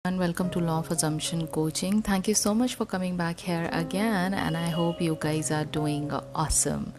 And welcome to Law of Assumption Coaching. Thank you so much for coming back here again, and I hope you guys are doing awesome.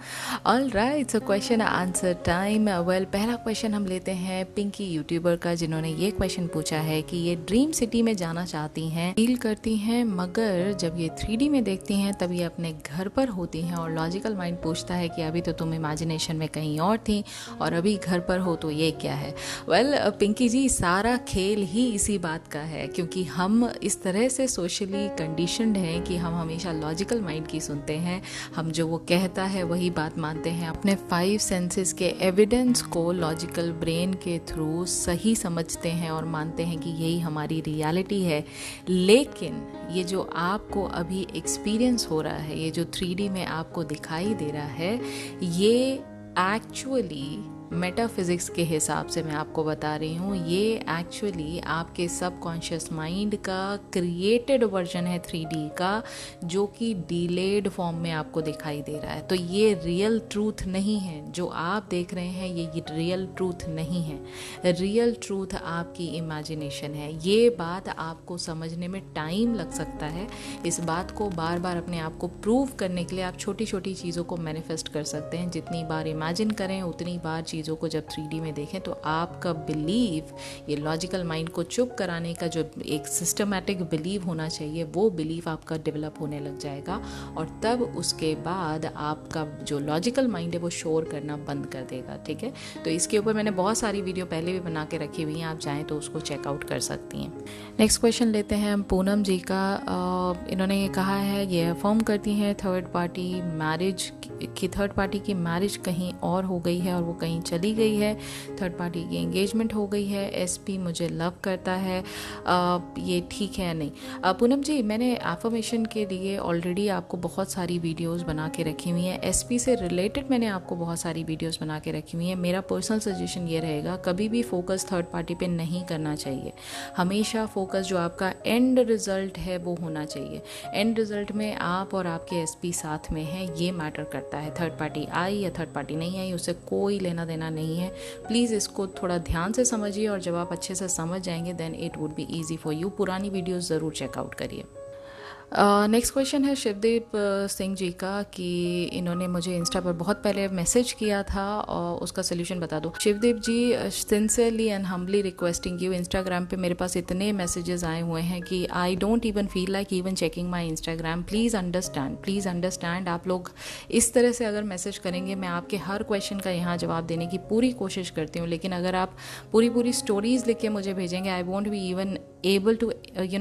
All right, so question answer time. Well, पहला question हम लेते हैं Pinky YouTuber का, जिन्होंने ये question पूछा है कि ये ड्रीम सिटी में जाना चाहती हैं, फील करती हैं, मगर जब ये 3D में देखती हैं तब ये अपने घर पर होती हैं और लॉजिकल माइंड पूछता है कि अभी तो तुम इमेजिनेशन में कहीं और थी और अभी घर पर हो, तो ये क्या है? वेल, पिंकी जी, सारा खेल ही इसी बात का है, क्योंकि हम इस तरह से सोशली कंडीशनड हैं कि हम हमेशा लॉजिकल माइंड की सुनते हैं। हम जो वो कहता है वही बात मानते हैं। अपने 5 सेंसेस के एविडेंस को लॉजिकल ब्रेन के थ्रू सही समझते हैं और मानते हैं कि यही हमारी रियलिटी है। लेकिन ये जो आपको अभी एक्सपीरियंस हो रहा है, ये जो 3D में आपको दिखाई दे रहा है, ये एक्चुअली मेटाफिज़िक्स के हिसाब से मैं आपको बता रही हूँ, ये एक्चुअली आपके सबकॉन्शियस माइंड का क्रिएटेड वर्जन है 3D का, जो कि डिलेड फॉर्म में आपको दिखाई दे रहा है। तो ये रियल ट्रूथ नहीं है जो आप देख रहे हैं, ये रियल ट्रूथ नहीं है। रियल ट्रूथ आपकी इमेजिनेशन है। ये बात आपको समझने में टाइम लग सकता है। इस बात को बार बार अपने आप को प्रूव करने के लिए आप छोटी छोटी चीज़ों को मैनिफेस्ट कर सकते हैं। जितनी बार इमेजिन करें उतनी बार चीज़ों को जब 3D में देखें तो आपका बिलीव, ये लॉजिकल माइंड को चुप कराने का जो एक सिस्टमैटिक बिलीव होना चाहिए, वो बिलीव आपका डेवलप होने लग जाएगा और तब उसके बाद आपका जो लॉजिकल माइंड है वो शोर करना बंद कर देगा। ठीक है, तो इसके ऊपर मैंने बहुत सारी वीडियो पहले भी बना के रखी हुई हैं, आप चाहें तो उसको चेकआउट कर सकती हैं। नेक्स्ट क्वेश्चन लेते हैं हम पूनम जी का। इन्होंने ये कहा है, ये अफर्म करती हैं थर्ड पार्टी की मैरिज कहीं और हो गई है और वो कहीं चली गई है, थर्ड पार्टी की एंगेजमेंट हो गई है, एसपी मुझे लव करता है, ये ठीक है या नहीं? पूनम जी, मैंने एफर्मेशन के लिए ऑलरेडी आपको बहुत सारी वीडियोस बना के रखी हुई हैं। एसपी से रिलेटेड मैंने आपको बहुत सारी वीडियोस बना के रखी हुई हैं। मेरा पर्सनल सजेशन ये रहेगा, कभी भी फोकस थर्ड पार्टी पे नहीं करना चाहिए। हमेशा फोकस जो आपका एंड रिजल्ट है वो होना चाहिए। एंड रिजल्ट में आप और आपके एसपी साथ में हैं, ये मैटर करता है। थर्ड पार्टी आई या थर्ड पार्टी नहीं आई, उससे कोई लेना देना नहीं है। प्लीज़ इसको थोड़ा ध्यान से समझिए और जब आप अच्छे से समझ जाएंगे then it would be easy for you. पुरानी वीडियोस ज़रूर चेकआउट करिए। नेक्स्ट क्वेश्चन है शिवदीप सिंह जी का, कि इन्होंने मुझे इंस्टा पर बहुत पहले मैसेज किया था और उसका सोल्यूशन बता दो। Shivdeep ji, sincerely and humbly requesting you, Instagram पे मेरे पास इतने मैसेजेस आए हुए हैं कि I don't even feel like even checking my Instagram. Please understand. आप लोग इस तरह से अगर मैसेज करेंगे, मैं आपके हर क्वेश्चन का यहाँ जवाब देने की पूरी कोशिश करती हूँ, लेकिन अगर आप पूरी स्टोरीज लिख के मुझे भेजेंगे, I want be even able to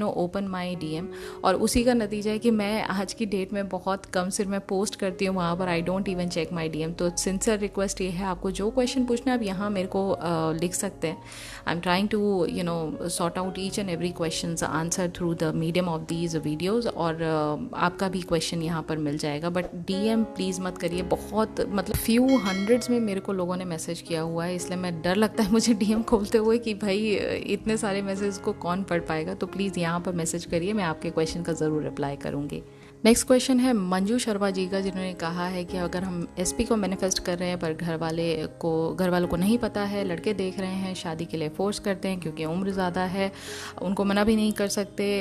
open my DM। और उसी का नतीजा है कि मैं आज की डेट में बहुत कम सिर्फ मैं पोस्ट करती हूँ वहाँ पर, I don't even check my DM। तो सिंसियर रिक्वेस्ट ये है, आपको जो क्वेश्चन पूछना है आप यहाँ मेरे को लिख सकते हैं। I am trying to sort out each and every question answer through the medium of these videos, और आपका भी क्वेश्चन यहाँ पर मिल जाएगा। बट DM प्लीज़ मत करिए। बहुत मतलब फ्यू हंड्रेड्स में मेरे को लोगों ने मैसेज किया हुआ है, इसलिए मैं डर लगता है मुझे DM खोलते हुए कि भाई इतने सारे मैसेज को कौन पढ़ पाएगा। तो प्लीज़ यहाँ पर मैसेज करिए, मैं आपके क्वेश्चन का ज़रूर रिप्लाई करूँगी। नेक्स्ट क्वेश्चन है मंजू शर्मा जी का, जिन्होंने कहा है कि अगर हम एसपी को मैनिफेस्ट कर रहे हैं पर घर वालों को नहीं पता है, लड़के देख रहे हैं, शादी के लिए फोर्स करते हैं क्योंकि उम्र ज़्यादा है, उनको मना भी नहीं कर सकते,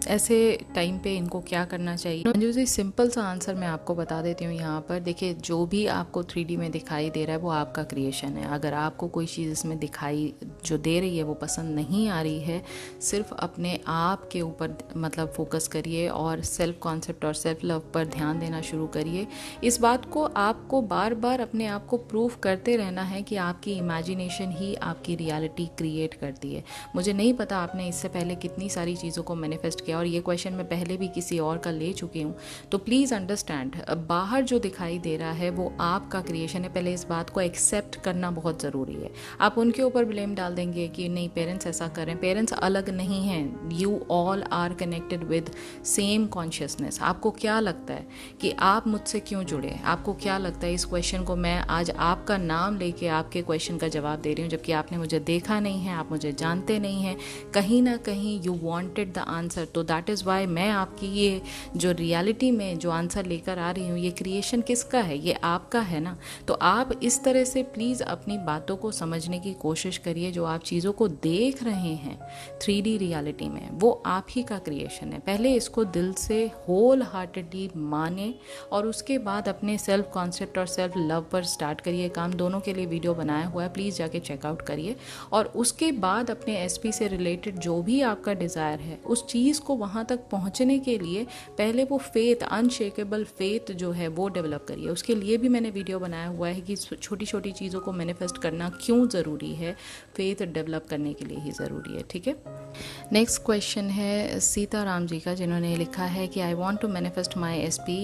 ऐसे टाइम पे इनको क्या करना चाहिए? मंजू जी, सिंपल सा आंसर मैं आपको बता देती हूँ यहाँ पर। देखिए, जो भी आपको 3D में दिखाई दे रहा है वो आपका क्रिएशन है। अगर आपको कोई चीज़ इसमें दिखाई जो दे रही है वो पसंद नहीं आ रही है, सिर्फ अपने आप के ऊपर मतलब फोकस करिए और सेल्फ कॉन्सेप्ट और सेल्फ लव पर ध्यान देना शुरू करिए। इस बात को आपको बार बार अपने आप को प्रूव करते रहना है कि आपकी इमेजिनेशन ही आपकी रियलिटी क्रिएट करती है। मुझे नहीं पता आपने इससे पहले कितनी सारी चीज़ों को मैनिफेस्ट किया, और ये क्वेश्चन मैं पहले भी किसी और का ले चुकी हूँ। तो प्लीज़ अंडरस्टैंड, बाहर जो दिखाई दे रहा है वो आपका क्रिएशन है। पहले इस बात को एक्सेप्ट करना बहुत ज़रूरी है। आप उनके ऊपर ब्लेम डाल देंगे कि नहीं पेरेंट्स ऐसा करें, पेरेंट्स अलग नहीं हैं। You all are connected with same consciousness. आपको क्या लगता है कि आप मुझसे क्यों जुड़े? आपको क्या लगता है? इस क्वेश्चन को मैं आज आपका नाम लेके आपके क्वेश्चन का जवाब दे रही हूँ, जबकि आपने मुझे देखा नहीं है, आप मुझे जानते नहीं हैं। कहीं ना कहीं यू वॉन्टेड द आंसर, तो सो दैट इज़ वाई मैं आपकी ये जो रियलिटी में जो आंसर लेकर आ रही हूँ, ये क्रिएशन किसका है, ये आपका है ना। तो आप इस तरह से प्लीज़ अपनी बातों को समझने की कोशिश करिए। जो आप चीज़ों को देख रहे हैं 3D रियलिटी में, वो आप ही का क्रिएशन है। पहले इसको दिल से होल हार्टेडली माने और उसके बाद अपने सेल्फ कॉन्सेप्ट और सेल्फ लव पर स्टार्ट करिए काम। दोनों के लिए वीडियो बनाया हुआ है, प्लीज़ जाके चेकआउट करिए। और उसके बाद अपने एसपी से रिलेटेड जो भी आपका डिज़ायर है, उस चीज़ को वहाँ तक पहुँचने के लिए पहले वो फेथ, अनशेकेबल फेथ जो है वो डेवलप करिए। उसके लिए भी मैंने वीडियो बनाया हुआ है कि छोटी छोटी चीज़ों को मैनिफेस्ट करना क्यों ज़रूरी है, फेथ डेवलप करने के लिए ही ज़रूरी है, ठीक है। नेक्स्ट क्वेश्चन है सीताराम जी का, जिन्होंने लिखा है कि I want to manifest my S P.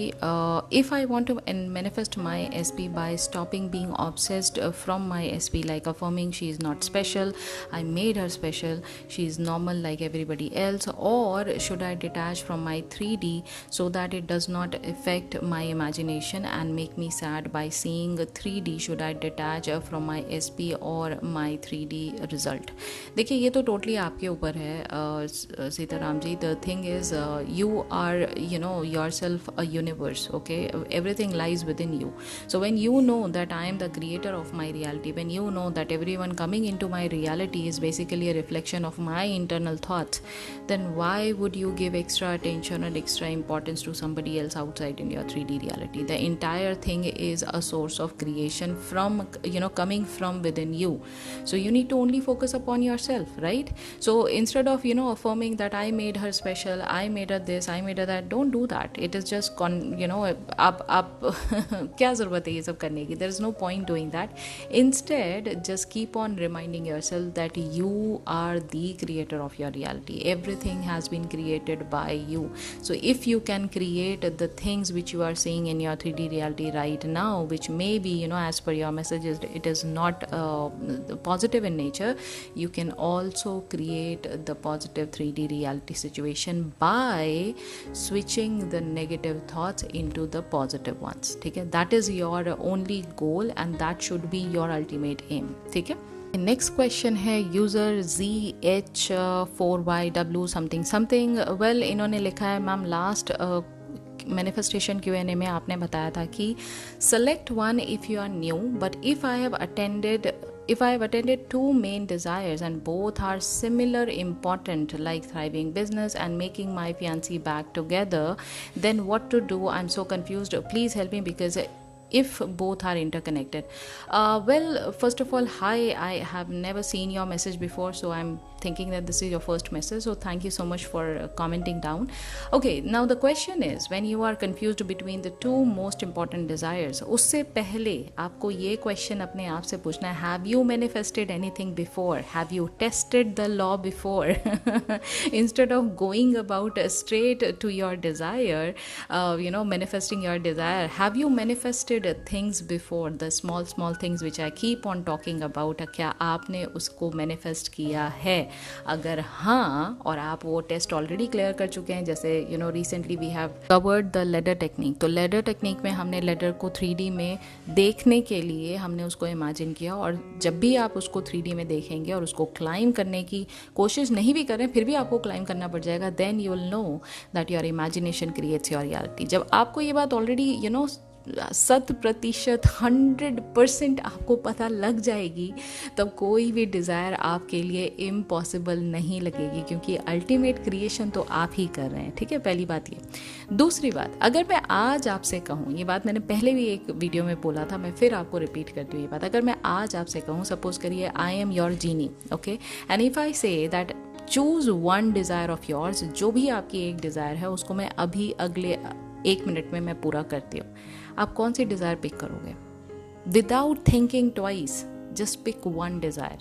If I want to manifest my S P by stopping being obsessed from my S P, like affirming she is not special, I made her special, she is normal like everybody else, or should I detach from my 3D so that it does not affect my imagination and make me sad by seeing 3D? Should I detach from my SP or my 3D result? देखिए, ये तो totally आपके ऊपर है Sitaram ji. The thing is you are, you know, yourself a universe, okay? Everything lies within you. So when you know that I am the creator of my reality, when you know that everyone coming into my reality is basically a reflection of my internal thoughts, then why would you give extra attention and extra importance to somebody else outside in your 3D reality? The entire thing is a source of creation from, you know, coming from within you. So you need to only focus upon yourself, right? So instead of, you know, affirming that I made her special, I made her this, I made her that, don't do that. It is just you know, आप क्या ज़रूरत है ये सब करने की? There is no point doing that. Instead, just keep on reminding yourself that you are the creator of your reality. Everything has been created by you. So if you can create the things which you are seeing in your 3D reality right now, which may be, you know, as per your messages, it is not positive in nature, you can also create the positive 3D reality situation by switching the negative thoughts into the positive ones, ठीक है? That is your only goal and that should be your ultimate aim, ठीक है? Next question है user ZH4YW something something. Well, इन्होंने लिखा है, ma'am last manifestation Q&A में आपने बताया था कि select one if you are new, but if I have attended two main desires and both are similar important, like thriving business and making my fiancé back together, then what to do? I'm so confused. Please help me because if both are interconnected. Well, first of all, hi, I have never seen your message before, so I'm thinking that this is your first message, so thank you so much for commenting down. Okay, now the question is, when you are confused between the two most important desires, उससे पहले आपको ये question अपने आप से पूछना है, have you manifested anything before? Have you tested the law before? Instead of going about straight to your desire, you know, manifesting your desire, have you manifested things before? The small things which I keep on talking about, क्या आपने उसको manifest किया है? अगर हाँ, और आप वो टेस्ट ऑलरेडी क्लियर कर चुके हैं, जैसे you know recently we have covered the ladder technique, तो लेडर टेक्निक में हमने लेडर को 3D में देखने के लिए हमने उसको इमेजिन किया, और जब भी आप उसको 3D में देखेंगे और उसको क्लाइम करने की कोशिश नहीं भी करें, फिर भी आपको क्लाइम करना पड़ जाएगा, then you will know that your imagination creates your reality. जब आपको ये बात ऑलरेडी 100% आपको पता लग जाएगी, तब कोई भी डिज़ायर आपके लिए इम्पॉसिबल नहीं लगेगी, क्योंकि अल्टीमेट क्रिएशन तो आप ही कर रहे हैं, ठीक है? पहली बात ये। दूसरी बात, अगर मैं आज आपसे कहूँ, ये बात मैंने पहले भी एक वीडियो में बोला था, मैं फिर आपको रिपीट करती हूँ ये बात, अगर मैं आज आपसे कहूँ, सपोज करिए I am your genie, okay, and if I say that choose one desire of yours, जो भी आपकी एक डिज़ायर है उसको मैं अभी अगले 1 मिनट में मैं पूरा करती हूँ, आप कौन सी डिज़ायर पिक करोगे? Without thinking twice, just pick one desire.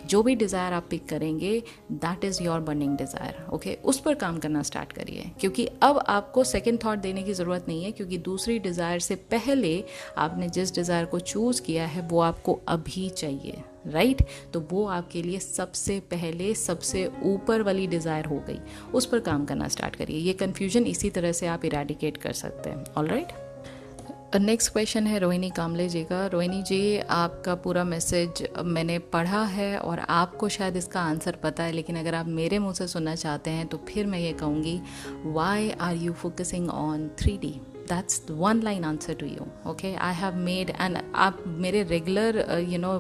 जो भी डिज़ायर आप पिक करेंगे, that is your burning desire, okay? उस पर काम करना स्टार्ट करिए, क्योंकि अब आपको सेकंड थॉट देने की ज़रूरत नहीं है, क्योंकि दूसरी डिज़ायर से पहले आपने जिस डिज़ायर को चूज़ किया है वो आपको अभी चाहिए, राइट? तो वो आपके लिए सबसे पहले सबसे ऊपर वाली डिज़ायर हो गई, उस पर काम करना स्टार्ट करिए। ये कन्फ्यूजन इसी तरह से आप इरेडिकेट कर सकते हैं, ऑलराइट? नेक्स्ट क्वेश्चन है रोहिणी कामले जी का। रोहिणी जी, आपका पूरा मैसेज मैंने पढ़ा है और आपको शायद इसका आंसर पता है, लेकिन अगर आप मेरे मुंह से सुनना चाहते हैं तो फिर मैं ये कहूँगी, why are you focusing on 3D? That's the one line answer to you. Okay, I have made, and आप मेरे रेगुलर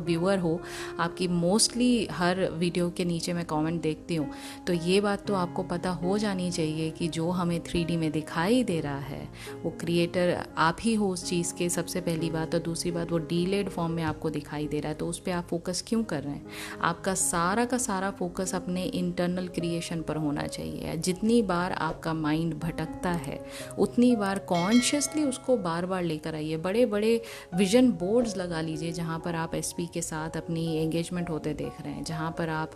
व्यूअर हो, आपकी मोस्टली हर वीडियो के नीचे मैं कमेंट देखती हूँ, तो ये बात तो आपको पता हो जानी चाहिए कि जो हमें 3D में दिखाई दे रहा है वो क्रिएटर आप ही हो उस चीज़ के, सबसे पहली बात। और दूसरी बात, वो डीलेड फॉर्म में आपको दिखाई दे रहा है, तो उस पर आप फोकस क्यों कर रहे हैं? आपका सारा का सारा फोकस अपने इंटरनल क्रिएशन पर होना चाहिए। जितनी बार आपका माइंड भटकता है उतनी बार कॉन्शियसली उसको बार बार लेकर आइए। बड़े बड़े विजन बोर्ड्स लगा लीजिए जहाँ पर आप एसपी के साथ अपनी एंगेजमेंट होते देख रहे हैं, जहाँ पर आप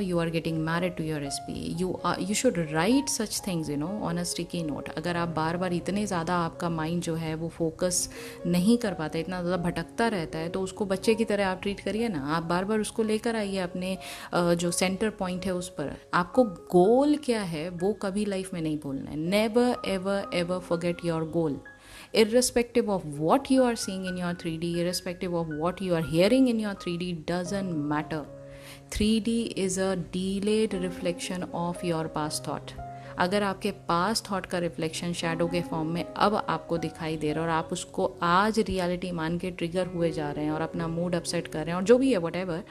you are getting married to your SP, you should write such things on a sticky note. अगर आप बार बार इतने ज़्यादा आपका माइंड जो है वो फोकस नहीं कर पाता, इतना ज़्यादा भटकता रहता है, तो उसको बच्चे की तरह आप ट्रीट करिए ना। आप बार बार उसको लेकर आइए अपने जो सेंटर पॉइंट है उस पर। आपको गोल क्या है वो कभी लाइफ में नहीं भूलना है। Never ever ever forget your goal, irrespective of what you are seeing in your 3D, irrespective of what you are hearing in your 3D, doesn't matter. 3D is a delayed reflection of your past thought. अगर आपके पास thought का reflection shadow के form में अब आपको दिखाई दे रहा है और आप उसको आज रियलिटी मान के ट्रिगर हुए जा रहे हैं और अपना मूड अपसेट कर रहे हैं और जो भी है व्हाटएवर,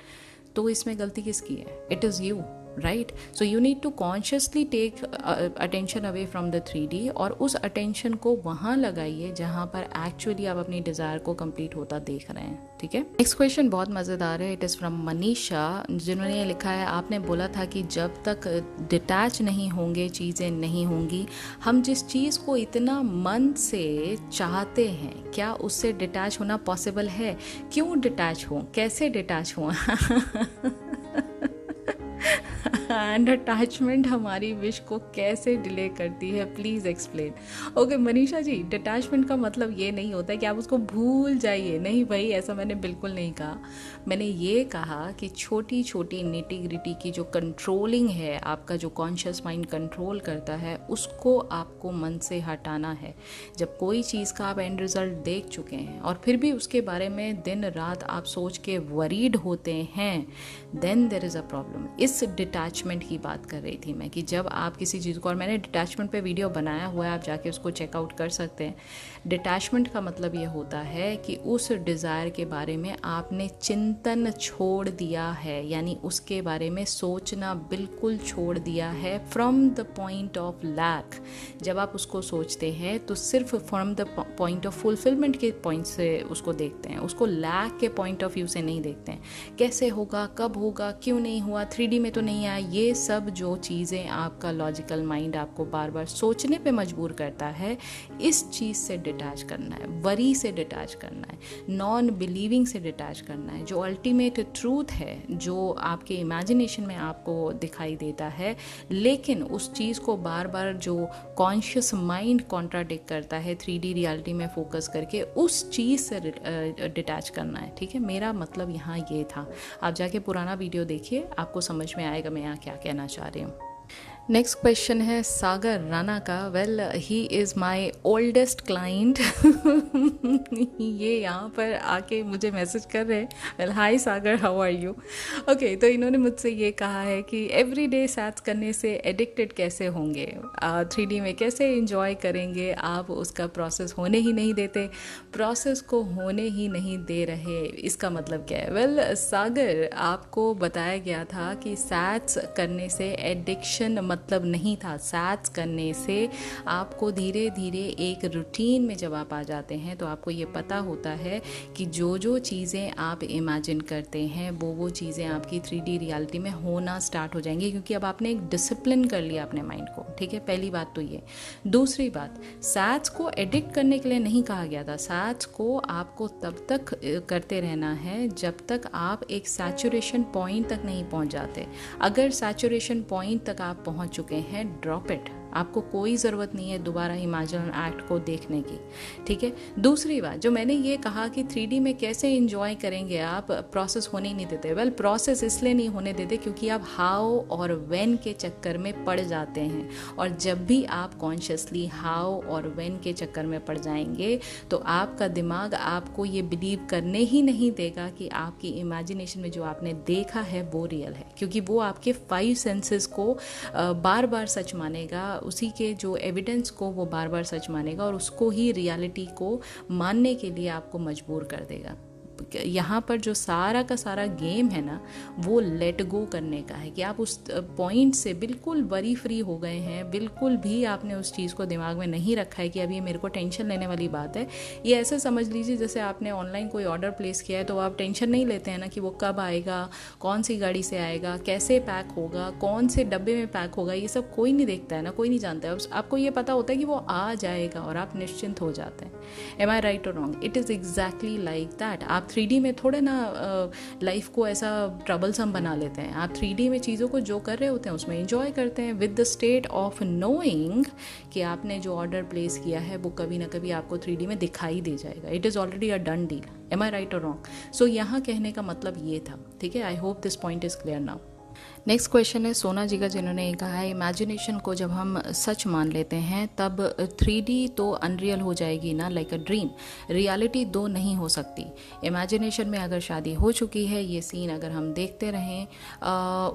तो इसमें गलती किसकी है? It is you, right? So you need to consciously take attention away from the 3D और उस अटेंशन को वहाँ लगाइए जहाँ पर एक्चुअली आप अपनी डिज़ायर को कंप्लीट होता देख रहे हैं। ठीक है, नेक्स्ट क्वेश्चन बहुत मज़ेदार है। इट इज़ फ्रॉम मनीषा, जिन्होंने लिखा है, आपने बोला था कि जब तक डिटैच नहीं होंगे चीज़ें नहीं होंगी। हम जिस चीज़ को इतना मन से चाहते हैं, क्या उससे डिटैच होना पॉसिबल है? क्यों डिटैच हों, कैसे डिटैच हों? एंड अटैचमेंट हमारी विश को कैसे डिले करती है, please explain. Okay Manisha ji, detachment का मतलब ये नहीं होता है कि आप उसको भूल जाइए। नहीं भाई, ऐसा मैंने बिल्कुल नहीं कहा। मैंने ये कहा कि छोटी छोटी निटी ग्रिटी की जो कंट्रोलिंग है, आपका जो कॉन्शियस माइंड कंट्रोल करता है, उसको आपको मन से हटाना है। जब कोई चीज़ का आप एंड रिजल्ट देख चुके हैं और फिर भी उसके बारे में दिन रात आप सोच के वरीड होते हैं, then there is a problem. इस डिटैचमेंट की बात कर रही थी मैं कि जब आप किसी चीज़ को, और मैंने डिटैचमेंट पे वीडियो बनाया हुआ है, आप जाके उसको चेकआउट कर सकते हैं। डिटैचमेंट का मतलब ये होता है कि उस डिज़ायर के बारे में आपने चिंतन छोड़ दिया है, यानी उसके बारे में सोचना बिल्कुल छोड़ दिया है from the point of lack. जब आप उसको सोचते हैं तो सिर्फ from the point of fulfilment के पॉइंट से उसको देखते हैं, उसको लैक के पॉइंट ऑफ व्यू से नहीं देखते हैं। कैसे होगा, कब होगा, क्यों नहीं हुआ, 3D में तो नहीं आया, ये सब जो चीज़ें आपका लॉजिकल माइंड आपको बार बार सोचने पे मजबूर करता है, इस चीज़ से डिटैच करना है, वरी से डिटैच करना है, नॉन बिलीविंग से डिटैच करना है। जो अल्टीमेट ट्रूथ है, जो आपके इमेजिनेशन में आपको दिखाई देता है, लेकिन उस चीज़ को बार बार जो कॉन्शियस माइंड कॉन्ट्राडिक्ट करता है 3D रियलिटी में फोकस करके, उस चीज़ से डिटैच करना है। ठीक है, मेरा मतलब यहाँ ये था। आप जाके पुराना वीडियो देखिए, आपको समझ में आएगा मैं यहाँ क्या कहना चाह रही हूँ। नेक्स्ट क्वेश्चन है सागर राणा का। Well, he is my oldest client. ये यहाँ पर आके मुझे मैसेज कर रहे हैं। Well, hi Sagar, how are you? Okay, तो इन्होंने मुझसे ये कहा है कि एवरी डे सैट्स करने से एडिक्टेड कैसे होंगे, 3D में कैसे इंजॉय करेंगे? आप उसका प्रोसेस होने ही नहीं देते, प्रोसेस को होने ही नहीं दे रहे, इसका मतलब क्या है? वेल सागर, आपको बताया गया था कि सैट्स करने से एडिक्शन मतलब नहीं था। सैट्स करने से आपको धीरे धीरे एक रूटीन में जब आप आ जाते हैं तो आपको ये पता होता है कि जो जो चीज़ें आप इमेजिन करते हैं वो चीज़ें आपकी 3D रियलिटी में होना स्टार्ट हो जाएंगी, क्योंकि अब आपने एक डिसिप्लिन कर लिया अपने माइंड को। ठीक है, पहली बात तो ये। दूसरी बात, सैट्स को एडिक्ट करने के लिए नहीं कहा गया था। सैट्स को आपको तब तक करते रहना है जब तक आप एक सैचुरेशन पॉइंट तक नहीं पहुंच जाते। अगर सैचुरेशन पॉइंट तक आप पहुंच चुके हैं, ड्रॉप इट। आपको कोई ज़रूरत नहीं है दोबारा इमेजिन एक्ट को देखने की, ठीक है। दूसरी बात जो मैंने ये कहा कि 3D में कैसे इंजॉय करेंगे आप, प्रोसेस होने ही नहीं देते। वेल प्रोसेस इसलिए नहीं होने देते क्योंकि आप हाउ और व्हेन के चक्कर में पड़ जाते हैं, और जब भी आप कॉन्शियसली हाउ और व्हेन के चक्कर में पड़ जाएंगे तो आपका दिमाग आपको ये बिलीव करने ही नहीं देगा कि आपकी इमेजिनेशन में जो आपने देखा है वो रियल है, क्योंकि वो आपके 5 सेंसेस को बार बार सच मानेगा, उसी के जो एविडेंस को वो बार बार सच मानेगा और उसको ही रियलिटी को मानने के लिए आपको मजबूर कर देगा। यहाँ पर जो सारा का सारा गेम है ना, वो लेट गो करने का है कि आप उस पॉइंट से बिल्कुल वरी फ्री हो गए हैं, बिल्कुल भी आपने उस चीज़ को दिमाग में नहीं रखा है कि अब ये मेरे को टेंशन लेने वाली बात है। ये ऐसे समझ लीजिए जैसे आपने ऑनलाइन कोई ऑर्डर प्लेस किया है तो आप टेंशन नहीं लेते हैं ना कि वो कब आएगा, कौन सी गाड़ी से आएगा, कैसे पैक होगा, कौन से डब्बे में पैक होगा, ये सब कोई नहीं देखता है ना, कोई नहीं जानता है। आपको ये पता होता है कि वो आ जाएगा और आप निश्चिंत हो जाते हैं। एम आई राइट और wrong? It is exactly like that. आप 3D में थोड़े ना लाइफ को ऐसा ट्रबलसम बना लेते हैं। आप 3D में चीज़ों को जो कर रहे होते हैं उसमें एंजॉय करते हैं with the state of knowing कि आपने जो ऑर्डर प्लेस किया है वो कभी ना कभी आपको 3D में दिखाई दे जाएगा। It is already a done deal. Am I right और रॉन्ग? सो यहाँ कहने का मतलब ये था, ठीक है। I hope this point is clear now. Next question है सोना जी का, जिन्होंने ये कहा है इमेजिनेशन को जब हम सच मान लेते हैं तब 3D तो अनरियल हो जाएगी ना, लाइक अ ड्रीम। रियलिटी दो नहीं हो सकती। इमेजिनेशन में अगर शादी हो चुकी है, ये सीन अगर हम देखते रहें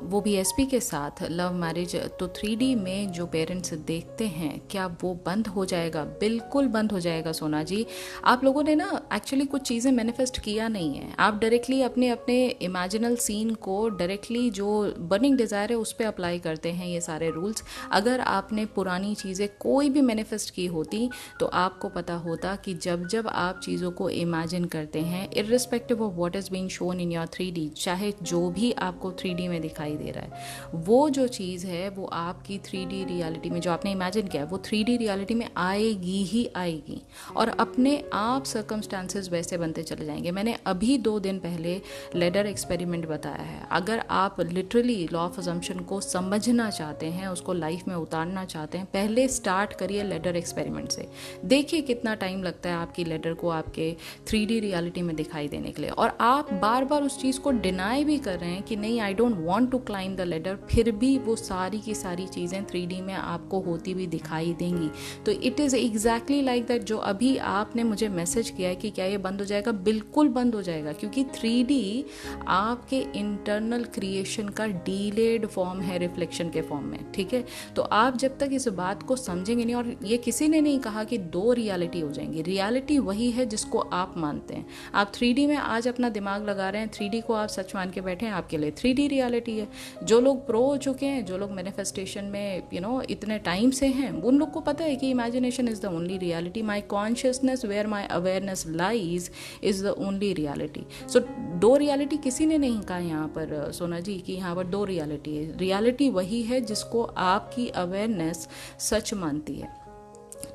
वो भी SP के साथ लव मैरिज, तो 3D में जो पेरेंट्स देखते हैं क्या वो बंद हो जाएगा? बिल्कुल बंद हो जाएगा सोना जी। आप लोगों ने ना एक्चुअली कुछ चीज़ें मैनिफेस्ट किया नहीं है। आप डायरेक्टली अपने अपने इमेजिनल सीन को डायरेक्टली जो बर्निंग डिज़ायर है उस पर अप्लाई करते हैं ये सारे रूल्स। अगर आपने पुरानी चीज़ें कोई भी मैनिफेस्ट की होती तो आपको पता होता कि जब जब आप चीज़ों को इमेजिन करते हैं, irrespective of what is being shown in your 3D, चाहे जो भी आपको 3D में दिखाई दे रहा है, वो जो चीज़ है वो आपकी 3D रियलिटी में जो आपने इमेजिन किया है वो 3D रियलिटी में आएगी ही आएगी, और अपने आप सर्कमस्टांसेस वैसे बनते चले जाएंगे। मैंने अभी 2 दिन पहले लेडर एक्सपेरिमेंट बताया है। अगर आप लिटरली लॉ ऑफ अजम्पशन को समझना चाहते हैं, उसको लाइफ में उतारना चाहते हैं, पहले स्टार्ट करिए लेडर एक्सपेरिमेंट से। देखिए कितना टाइम लगता है आपकी लेडर को आपके 3D रियलिटी में दिखाई देने के लिए, और आप बार बार उस चीज़ को डिनाई भी कर रहे हैं कि नहीं I don't want to climb the ladder, फिर भी वो सारी की सारी चीज़ें 3D में आपको होती हुई दिखाई देंगी। तो it is exactly like that. जो अभी आपने मुझे मैसेज किया है कि क्या ये बंद हो जाएगा, बिल्कुल बंद हो जाएगा, क्योंकि 3D आपके इंटरनल क्रिएशन का डिलेड फॉर्म है रिफ्लेक्शन के फॉर्म में, ठीक है। तो आप जब तक इस बात को समझेंगे नहीं, और ये किसी ने नहीं कहा कि 2 रियलिटी हो जाएंगी। रियलिटी वही है जिसको आप मानते हैं। आप 3D में आज अपना दिमाग लगा रहे हैं, 3D को आप सच मान के बैठे हैं, आपके लिए 3D रियलिटी है। जो लोग प्रो हो चुके हैं, जो लोग मैनिफेस्टेशन में इतने टाइम से हैं, उन लोग को पता है कि imagination is the only reality. My consciousness where my awareness lies is the only reality. So 2 reality किसी ने नहीं कहा यहाँ पर सोना जी कि यहाँ पर 2 रियलिटी है। रियलिटी वही है जिसको आपकी अवेयरनेस सच मानती है,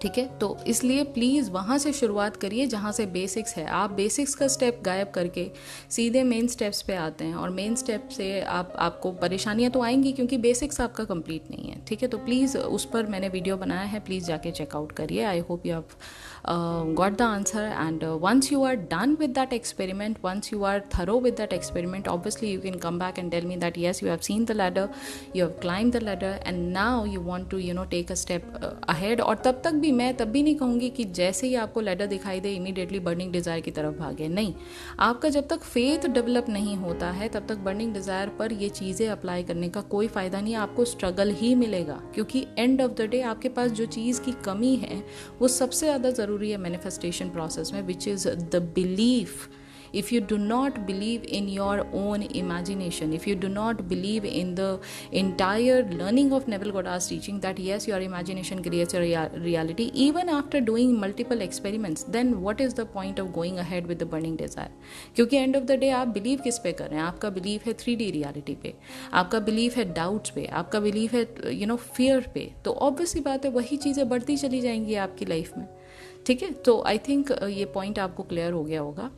ठीक है। तो इसलिए प्लीज़ वहाँ से शुरुआत करिए जहाँ से बेसिक्स है। आप बेसिक्स का स्टेप गायब करके सीधे मेन स्टेप्स पे आते हैं, और मेन स्टेप से आपको परेशानियाँ तो आएंगी क्योंकि बेसिक्स आपका कंप्लीट नहीं है, ठीक है। तो प्लीज़ उस पर मैंने वीडियो बनाया है, प्लीज़ जाके चेकआउट करिए। I hope you have got the answer, and once you are done with that experiment, once you are thorough with that experiment, obviously you can come back and tell me that yes, you have seen the ladder, you have climbed the ladder, and now you want to take a step ahead। और तब तक भी मैं तब भी नहीं कहूँगी कि जैसे ही आपको लैडर दिखाई दे इमीडिएटली बर्निंग डिज़ायर की तरफ भागे। नहीं, आपका जब तक फेथ डेवलप नहीं होता है तब तक बर्निंग डिज़ायर पर ये चीज़ें अप्लाई करने का कोई फ़ायदा नहीं है। आपको स्ट्रगल ही मिलेगा, क्योंकि एंड ऑफ द डे आपके पास जो चीज़ की कमी है वो सबसे ज़्यादा ज़रूरी है मैनिफेस्टेशन प्रोसेस में, which is the belief. If you do not believe in your own imagination, if you do not believe in the entire learning of Neville Goddard's teaching that yes, your imagination creates your reality, even after doing multiple experiments, then what is the point of going ahead with the burning desire? क्योंकि end of the day आप believe किस पे कर रहे हैं? आपका belief है 3D reality पे, आपका belief है doubts पे, आपका belief है fear पे। तो obvious सी बात है वही चीज़ें बढ़ती चली जाएंगी आपकी लाइफ में, ठीक है। तो आई थिंक ये पॉइंट आपको क्लियर हो गया होगा।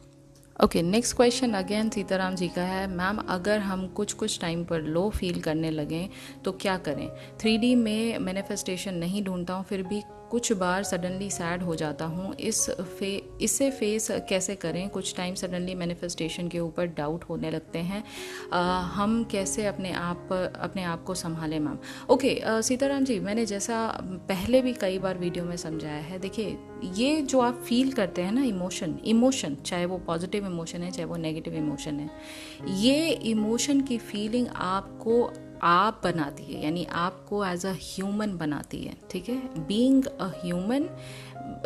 Okay, next question again Sitaram ji का है, मैम अगर हम कुछ कुछ टाइम पर लो फील करने लगें तो क्या करें? 3D में मैनिफेस्टेशन नहीं ढूंढता हूँ, फिर भी कुछ बार सडनली सैड हो जाता हूँ, इससे फेस कैसे करें? कुछ टाइम सडनली मैनिफेस्टेशन के ऊपर डाउट होने लगते हैं, हम कैसे अपने आप को संभालें मैम? ओके सीताराम जी, मैंने जैसा पहले भी कई बार वीडियो में समझाया है, देखिए ये जो आप फील करते हैं ना, इमोशन चाहे वो पॉजिटिव इमोशन है चाहे वो नेगेटिव इमोशन है, ये इमोशन की फीलिंग आपको आप बनाती है, यानी आपको एज अ ह्यूमन बनाती है, ठीक है? Being a human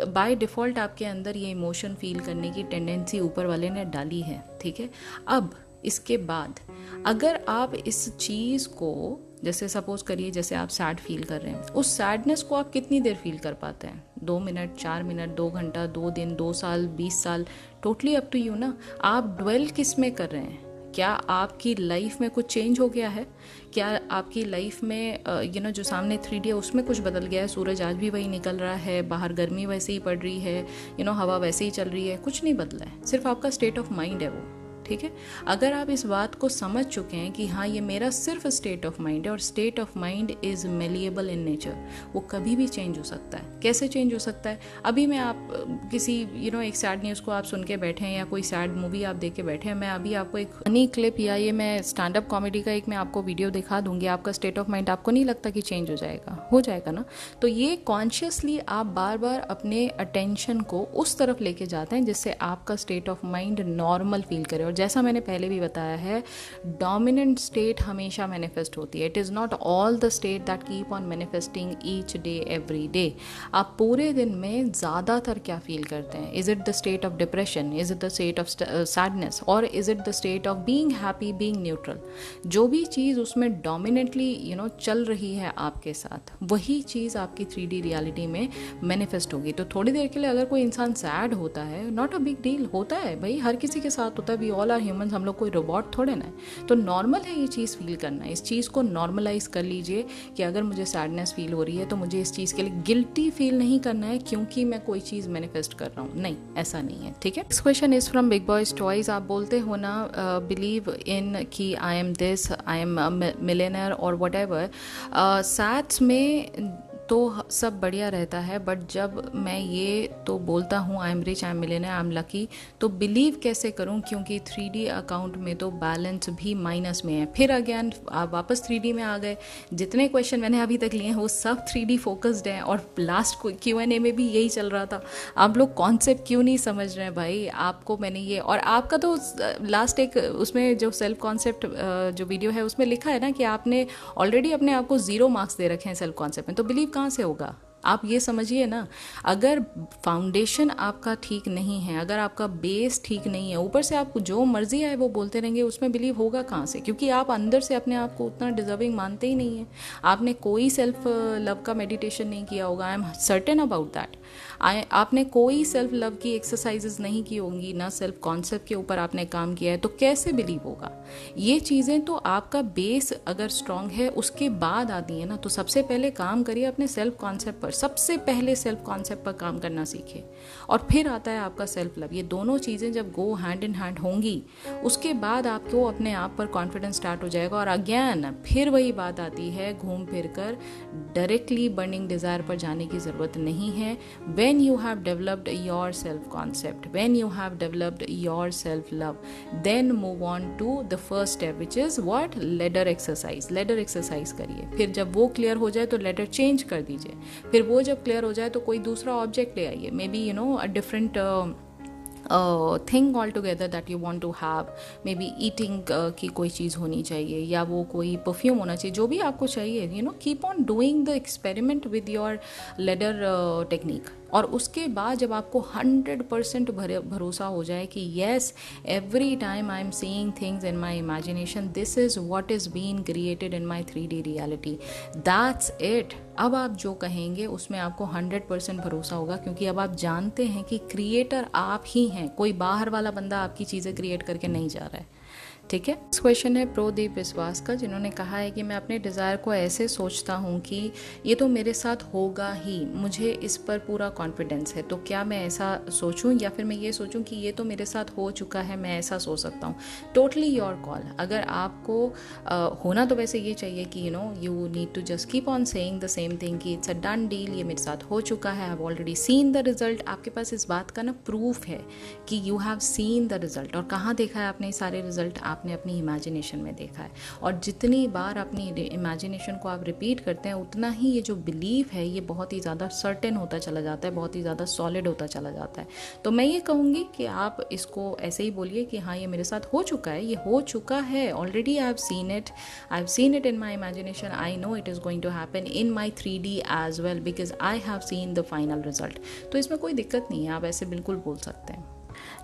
by default आपके अंदर ये इमोशन फील करने की टेंडेंसी ऊपर वाले ने डाली है, ठीक है? अब इसके बाद अगर आप इस चीज़ को, जैसे सपोज करिए जैसे आप सैड फील कर रहे हैं, उस सैडनेस को आप कितनी देर फील कर पाते हैं? 2 मिनट, 4 मिनट, 2 घंटा, 2 दिन, 2 साल, 20 साल, टोटली अप टू यू ना। आप ड्वेल किस में कर रहे हैं? क्या आपकी लाइफ में कुछ चेंज हो गया है? क्या आपकी लाइफ में जो सामने 3D है उसमें कुछ बदल गया है? सूरज आज भी वही निकल रहा है, बाहर गर्मी वैसे ही पड़ रही है, हवा वैसे ही चल रही है, कुछ नहीं बदला है, सिर्फ आपका स्टेट ऑफ माइंड है वो, ठीक है? अगर आप इस बात को समझ चुके हैं कि हाँ ये मेरा सिर्फ स्टेट ऑफ माइंड है और state of mind is malleable in nature, वो कभी भी चेंज हो सकता है। कैसे चेंज हो सकता है? अभी मैं आप किसी एक सैड न्यूज़ को आप सुन के बैठे हैं या कोई सैड मूवी आप देख के बैठे हैं, मैं अभी आपको एक फनी क्लिप या ये मैं स्टैंड अप कॉमेडी का एक मैं आपको वीडियो दिखा दूंगी, आपका स्टेट ऑफ माइंड आपको नहीं लगता कि चेंज हो जाएगा? हो जाएगा ना। तो ये कॉन्शियसली आप बार बार अपने अटेंशन को उस तरफ लेके जाते हैं जिससे आपका state of mind normal feel करे। और जैसा मैंने पहले भी बताया है, डोमिनेंट स्टेट हमेशा मैनिफेस्ट होती है। It is not all the state that keep on manifesting each day every day. आप पूरे दिन में ज़्यादातर क्या फील करते हैं? Is it the state of depression? Is it the state of sadness? और is it the state of being happy, being neutral? जो भी चीज़ उसमें डोमिनेटली चल रही है आपके साथ, वही चीज़ आपकी 3D रियलिटी में मैनिफेस्ट होगी। तो थोड़ी देर के लिए अगर कोई इंसान सैड होता है, नॉट अ बिग डील, होता है भाई, हर किसी के साथ होता है, वी ऑल आर ह्यूमन, हम लोग कोई रोबोट थोड़े ना है। तो नॉर्मल है ये चीज़ फील करना। इस चीज़ को नॉर्मलाइज कर लीजिए कि अगर मुझे सैडनेस फील हो रही है तो मुझे इस चीज़ के लिए गिल्टी फील नहीं करना है क्योंकि मैं कोई चीज़ मैनिफेस्ट कर रहा हूँ, नहीं, ऐसा नहीं है, ठीक है? Next question is from big boys toys. आप बोलते हो ना बिलीव इन कि I am this, I am millionaire और वट एवर, सैड्स में तो सब बढ़िया रहता है, बट जब मैं ये तो बोलता हूँ I am rich, I am millionaire, I am lucky, तो बिलीव कैसे करूँ? क्योंकि 3D अकाउंट में तो बैलेंस भी माइनस में है। फिर अगेन आप वापस 3D में आ गए। जितने क्वेश्चन मैंने अभी तक लिए हैं वो सब 3D फोकस्ड हैं, और लास्ट Q&A में भी यही चल रहा था। आप लोग कॉन्सेप्ट क्यों नहीं समझ रहे हैं भाई? आपको मैंने ये, और आपका तो लास्ट एक उसमें जो सेल्फ कॉन्सेप्ट जो वीडियो है उसमें लिखा है ना कि आपने ऑलरेडी अपने आप को 0 मार्क्स दे रखे हैं सेल्फ कॉन्सेप्ट में, तो बिलीव कहाँ से होगा? आप ये समझिए ना, अगर फाउंडेशन आपका ठीक नहीं है, अगर आपका बेस ठीक नहीं है, ऊपर से आपको जो मर्जी आए वो बोलते रहेंगे, उसमें बिलीव होगा कहाँ से? क्योंकि आप अंदर से अपने आप को उतना डिजर्विंग मानते ही नहीं है। आपने कोई सेल्फ लव का मेडिटेशन नहीं किया होगा, I am certain about that. आपने कोई सेल्फ लव की एक्सरसाइजेज नहीं की होंगी, ना सेल्फ कॉन्सेप्ट के ऊपर आपने काम किया है, तो कैसे बिलीव होगा? ये चीज़ें तो आपका बेस अगर स्ट्रांग है उसके बाद आती है ना। तो सबसे पहले काम करिए अपने सेल्फ कॉन्सेप्ट पर, सबसे पहले सेल्फ कॉन्सेप्ट पर काम करना सीखिए, और फिर आता है आपका सेल्फ लव। ये दोनों चीज़ें जब गो हैंड इन हैंड होंगी, उसके बाद आपको अपने आप पर कॉन्फिडेंस स्टार्ट हो जाएगा। और अगेन फिर वही बात आती है, घूम फिर कर डायरेक्टली बर्निंग डिज़ायर पर जाने की ज़रूरत नहीं है। when you have developed your self concept, when you have developed your self love, then move on to the first step, which is what? ladder exercise करिए। फिर जब वो क्लियर हो जाए तो लेडर चेंज कर दीजिए। फिर वो जब क्लियर हो जाए तो कोई दूसरा ऑब्जेक्ट ले आइए, maybe a different thing all together that you want to have. Maybe eating की कोई चीज़ होनी चाहिए, या वो कोई परफ्यूम होना चाहिए, जो भी आपको चाहिए। Keep on doing the experiment with your ladder technique. और उसके बाद जब आपको 100% भरोसा हो जाए कि yes, every time I am seeing things in my imagination, this is what is been created in my 3D reality, that's it. अब आप जो कहेंगे उसमें आपको 100% भरोसा होगा, क्योंकि अब आप जानते हैं कि क्रिएटर आप ही हैं, कोई बाहर वाला बंदा आपकी चीज़ें क्रिएट करके नहीं जा रहा है। ठीक है। नेक्स्ट क्वेश्चन है प्रदीप विश्वास का, जिन्होंने कहा है कि मैं अपने डिज़ायर को ऐसे सोचता हूँ कि ये तो मेरे साथ होगा ही, मुझे इस पर पूरा कॉन्फिडेंस है, तो क्या मैं ऐसा सोचूं या फिर मैं ये सोचूं कि ये तो मेरे साथ हो चुका है, मैं ऐसा सोच सकता हूँ। Totally your call. अगर आपको होना तो वैसे ये चाहिए कि you need to just keep on saying the same thing कि इट्स अ डन डील, ये मेरे साथ हो चुका है, I have already seen the result. आपके पास इस बात का ना प्रूफ है कि you have seen the result. और कहाँ देखा है आपने सारे रिजल्ट? आपने अपनी इमेजिनेशन में देखा है। और जितनी बार अपनी इमेजिनेशन को आप रिपीट करते हैं, उतना ही ये जो बिलीव है ये बहुत ही ज़्यादा सर्टेन होता चला जाता है, बहुत ही ज़्यादा सॉलिड होता चला जाता है। तो मैं ये कहूँगी कि आप इसको ऐसे ही बोलिए कि हाँ, ये मेरे साथ हो चुका है, ये हो चुका है already, I have seen it in my imagination, I know it is going to happen in my 3D as well because I have seen the final result. तो इसमें कोई दिक्कत नहीं है, आप ऐसे बिल्कुल बोल सकते हैं।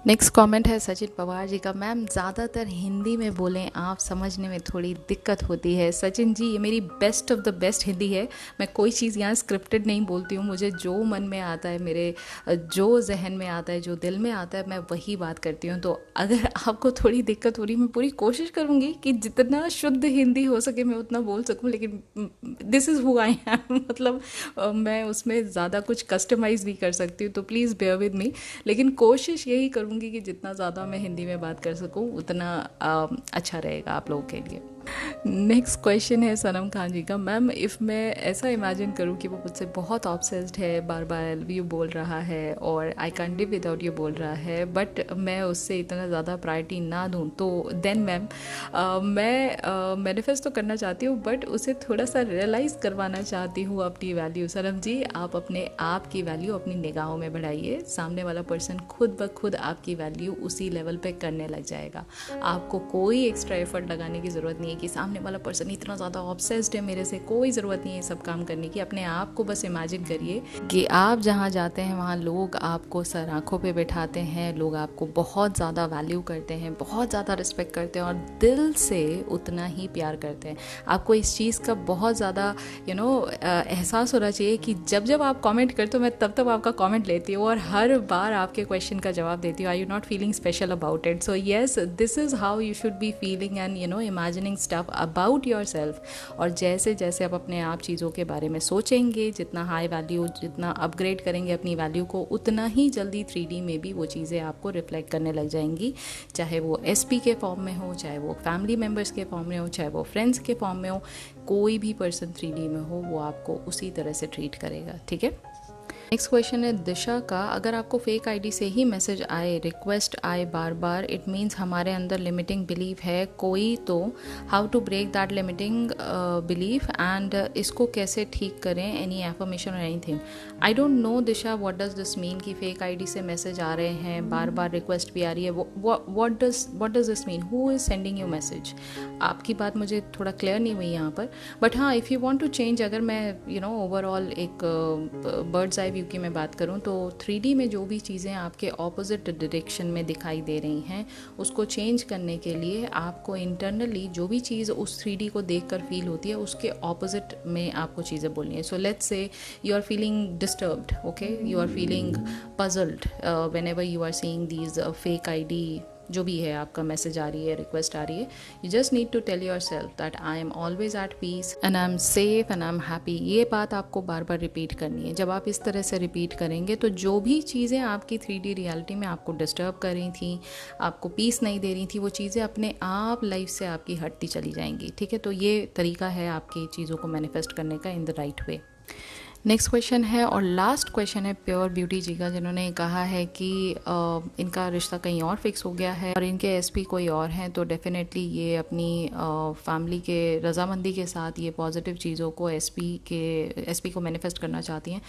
नेक्स्ट कमेंट है सचिन पवार जी का, मैम ज़्यादातर हिंदी में बोलें, आप समझने में थोड़ी दिक्कत होती है। सचिन जी, ये मेरी best of the best Hindi है। मैं कोई चीज़ यहाँ स्क्रिप्टेड नहीं बोलती हूँ, मुझे जो मन में आता है, मेरे जो जहन में आता है, जो दिल में आता है, मैं वही बात करती हूँ। तो अगर आपको थोड़ी दिक्कत हो रही, मैं पूरी कोशिश करूँगी कि जितना शुद्ध हिंदी हो सके मैं उतना बोल सकूँ, लेकिन this is who I am. मतलब मैं उसमें ज़्यादा कुछ कस्टमाइज़ नहीं कर सकती हूँ, तो प्लीज़ बेयर विद मी। लेकिन कोशिश यही करूँगी कि जितना ज़्यादा मैं हिंदी में बात कर सकूँ उतना अच्छा रहेगा आप लोगों के लिए। नेक्स्ट क्वेश्चन है सनम खान जी का, मैम इफ़ मैं ऐसा इमेजिन करूँ कि वो मुझसे बहुत ऑब्सेस्ड है, बार बार आई लव यू बोल रहा है और I can't live without you बोल रहा है, बट मैं उससे इतना ज़्यादा प्रायोरिटी ना दूँ, तो देन मैम मैं मैनिफेस्ट तो करना चाहती हूँ, बट उसे थोड़ा सा रियलाइज़ करवाना चाहती हूँ अपनी वैल्यू। सनम जी, आप अपने आप की वैल्यू अपनी निगाहों में बढ़ाइए, सामने वाला पर्सन खुद ब खुद आपकी वैल्यू उसी लेवल पे करने लग जाएगा। आपको कोई एक्स्ट्रा एफर्ट लगाने की ज़रूरत नहीं है कि सामने वाला पर्सन इतना ज़्यादा ऑब्सेस्ड है मेरे से, कोई ज़रूरत नहीं है सब काम करने की। अपने आप को बस इमेजिन करिए कि आप जहाँ जाते हैं वहाँ लोग आपको सर आँखों पे बैठाते हैं, लोग आपको बहुत ज़्यादा वैल्यू करते हैं, बहुत ज़्यादा रिस्पेक्ट करते हैं और दिल से उतना ही प्यार करते हैं। आपको इस चीज़ का बहुत ज़्यादा एहसास होना चाहिए कि जब जब आप कमेंट करते हो, मैं तब तब आपका कमेंट लेती हूँ और हर बार आपके क्वेश्चन का जवाब देती हूँ। Are you not feeling special about it? So yes, this is how you should be feeling and imagining stuff about yourself. और जैसे जैसे आप अपने आप चीज़ों के बारे में सोचेंगे, जितना हाई वैल्यू, जितना अपग्रेड करेंगे अपनी वैल्यू को, उतना ही जल्दी 3D में भी वो चीज़ें आपको रिफ्लेक्ट करने लग जाएंगी, चाहे वो SP के फॉर्म में हो, चाहे वो फैमिली मेम्बर्स के फॉर्म में हो, चाहे वो फ्रेंड्स के फॉर्म में हो। कोई भी पर्सन 3D में हो, वो आपको उसी तरह से ट्रीट करेगा। ठीक है। नेक्स्ट क्वेश्चन है दिशा का, अगर आपको फेक आईडी से ही मैसेज आए, रिक्वेस्ट आए बार बार, इट मीन्स हमारे अंदर लिमिटिंग बिलीफ है कोई, तो how to break that limiting belief and इसको कैसे ठीक करें? एनी एफर्मेशन और anything? I don't know Disha, what does this mean कि फेक आईडी से मैसेज आ रहे हैं, बार बार रिक्वेस्ट भी आ रही है, what does this mean? Who is sending you message? आपकी बात मुझे थोड़ा क्लियर नहीं हुई यहाँ पर, बट हाँ, if you want to change, अगर मैं ओवरऑल एक बर्ड्स आई की मैं बात करूं, तो 3D में जो भी चीज़ें आपके ऑपोजिट डायरेक्शन में दिखाई दे रही हैं, उसको चेंज करने के लिए आपको इंटरनली जो भी चीज़ उस 3D को देखकर फील होती है, उसके ऑपोजिट में आपको चीज़ें बोलनी है। So let's say you are feeling disturbed, okay, you are feeling puzzled whenever you are seeing these fake ID, जो भी है आपका मैसेज आ रही है, रिक्वेस्ट आ रही है, you just need to tell yourself that I am always at peace and I am safe and I am happy. ये बात आपको बार बार रिपीट करनी है। जब आप इस तरह से रिपीट करेंगे, तो जो भी चीज़ें आपकी 3D रियलिटी में आपको डिस्टर्ब कर रही थी, आपको पीस नहीं दे रही थी, वो चीज़ें अपने आप लाइफ से आपकी हटती चली जाएंगी। ठीक है, तो ये तरीका है आपकी चीज़ों को मैनिफेस्ट करने का in the right way. Next question है और लास्ट क्वेश्चन है प्योर ब्यूटी जी का, जिन्होंने कहा है कि इनका रिश्ता कहीं और फिक्स हो गया है और इनके SP कोई और हैं, तो डेफिनेटली ये अपनी फैमिली के रजामंदी के साथ ये पॉजिटिव चीज़ों को SP को मैनिफेस्ट करना चाहती हैं।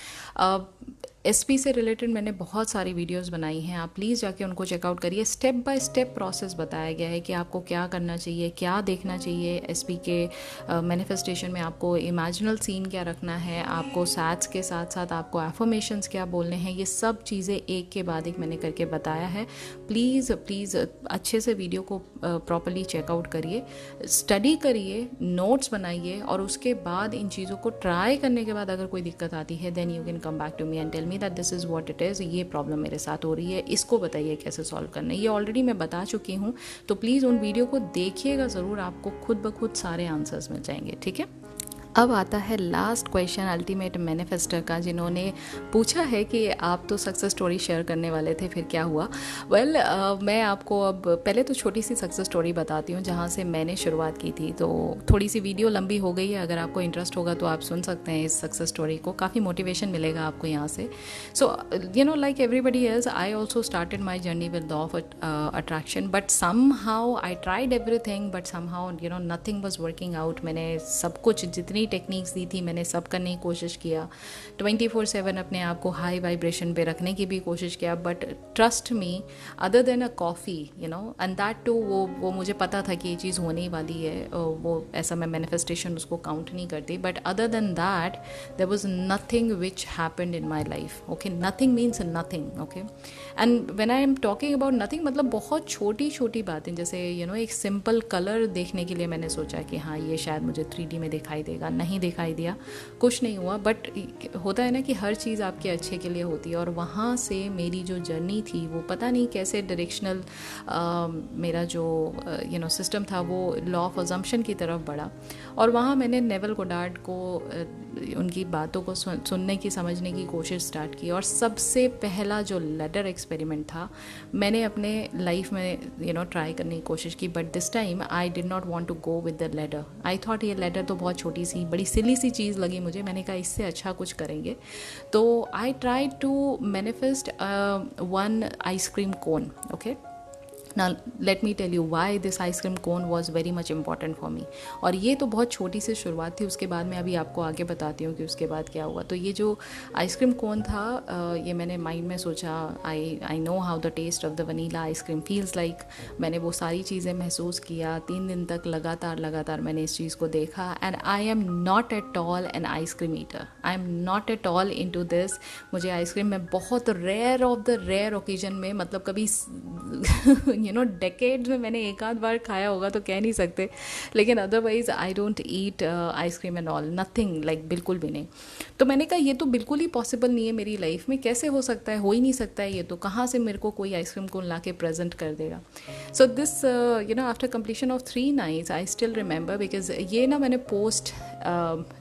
SP से रिलेटेड मैंने बहुत सारी वीडियोस बनाई हैं, आप प्लीज़ जाके उनको चेकआउट करिए। स्टेप बाय स्टेप प्रोसेस बताया गया है कि आपको क्या करना चाहिए, क्या देखना चाहिए SP के मैनिफेस्टेशन में, आपको इमेजिनल सीन क्या रखना है, आपको सैट्स के साथ साथ आपको एफर्मेशंस क्या बोलने हैं, ये सब चीज़ें एक के बाद एक मैंने करके बताया है। प्लीज़ अच्छे से वीडियो को प्रॉपर्ली चेकआउट करिए, स्टडी करिए, नोट्स बनाइए और उसके बाद इन चीज़ों को ट्राई करने के बाद अगर कोई दिक्कत आती है, then you can come back to me and tell me that this is what it is, ये प्रॉब्लम मेरे साथ हो रही है, इसको बताइए कैसे सॉल्व करना है। ये ऑलरेडी मैं बता चुकी हूँ, तो प्लीज़ उन वीडियो को देखिएगा ज़रूर, आपको खुद ब खुद सारे आंसर्स मिल जाएंगे, ठीक है। अब आता है लास्ट क्वेश्चन अल्टीमेट मैनिफेस्टर का, जिन्होंने पूछा है कि आप तो सक्सेस स्टोरी शेयर करने वाले थे, फिर क्या हुआ। वेल मैं आपको अब पहले तो छोटी सी सक्सेस स्टोरी बताती हूँ जहाँ से मैंने शुरुआत की थी। तो थोड़ी सी वीडियो लंबी हो गई है, अगर आपको इंटरेस्ट होगा तो आप सुन सकते हैं इस सक्सेस स्टोरी को, काफ़ी मोटिवेशन मिलेगा आपको यहाँ से। So you know like everybody else, I also started my journey with law of attraction, but somehow I tried everything, but somehow you know nothing was working out. मैंने सब कुछ, जितनी techniques दी थी मैंने सब करने की कोशिश किया, 24/7 अपने आप को हाई वाइब्रेशन पे रखने की भी कोशिश किया, but trust me, other than a coffee you know and that too, वो मुझे पता था कि ये चीज़ होने ही वाली है, वो ऐसा मैं मैनिफेस्टेशन उसको काउंट नहीं करती, but other than that there was nothing which happened in my life. Okay, nothing means nothing. Okay, and when I am talking about nothing, मतलब बहुत छोटी छोटी बातें, जैसे यू नो एक सिंपल कलर देखने के लिए मैंने सोचा कि हाँ ये शायद मुझे 3D में दिखाई देगा, नहीं दिखाई दिया, कुछ नहीं हुआ, बट होता है ना कि हर चीज़ आपके अच्छे के लिए होती है। और वहाँ से मेरी जो जर्नी थी वो पता नहीं कैसे डायरेक्शनल मेरा जो यू नो सिस्टम था वो लॉ ऑफ अजम्पशन की तरफ बढ़ा, और वहाँ मैंने नेवल गोडार्ड को उनकी बातों को सुनने की, समझने की कोशिश स्टार्ट की। और सबसे पहला जो लेडर एक्सपेरिमेंट था मैंने अपने लाइफ में यू नो ट्राई करने की कोशिश की, but this time I did not want to go with the ladder. I thought ये लेडर तो बहुत छोटी सी, बड़ी सिली सी चीज़ लगी मुझे। मैंने कहा इससे अच्छा कुछ करेंगे, तो I try to manifest one ice cream cone. Okay, Now let me tell you why this ice cream cone was very much important for me। और ये तो बहुत छोटी सी शुरुआत थी, उसके बाद मैं अभी आपको आगे बताती हूँ कि उसके बाद क्या हुआ। तो ये जो आइसक्रीम कोन था, ये मैंने माइंड में सोचा, I know how the taste of the vanilla ice cream feels like. मैंने वो सारी चीज़ें महसूस किया, 3 दिन तक लगातार मैंने इस चीज़ को देखा। And I am not at all an ice cream eater, I am not at all into this. मुझे आइसक्रीम में बहुत rare of the rare occasion में, मतलब कभी यू नो डेकेड्स में मैंने एक आध बार खाया होगा तो कह नहीं सकते, लेकिन otherwise I don't eat ice cream and all, nothing like, बिल्कुल भी नहीं। तो मैंने कहा ये तो बिल्कुल ही पॉसिबल नहीं है मेरी लाइफ में, कैसे हो सकता है, हो ही नहीं सकता है ये तो, कहाँ से मेरे को कोई आइसक्रीम को ला के प्रेजेंट कर देगा। So this you know after completion of 3 nights I still remember, because ये ना मैंने पोस्ट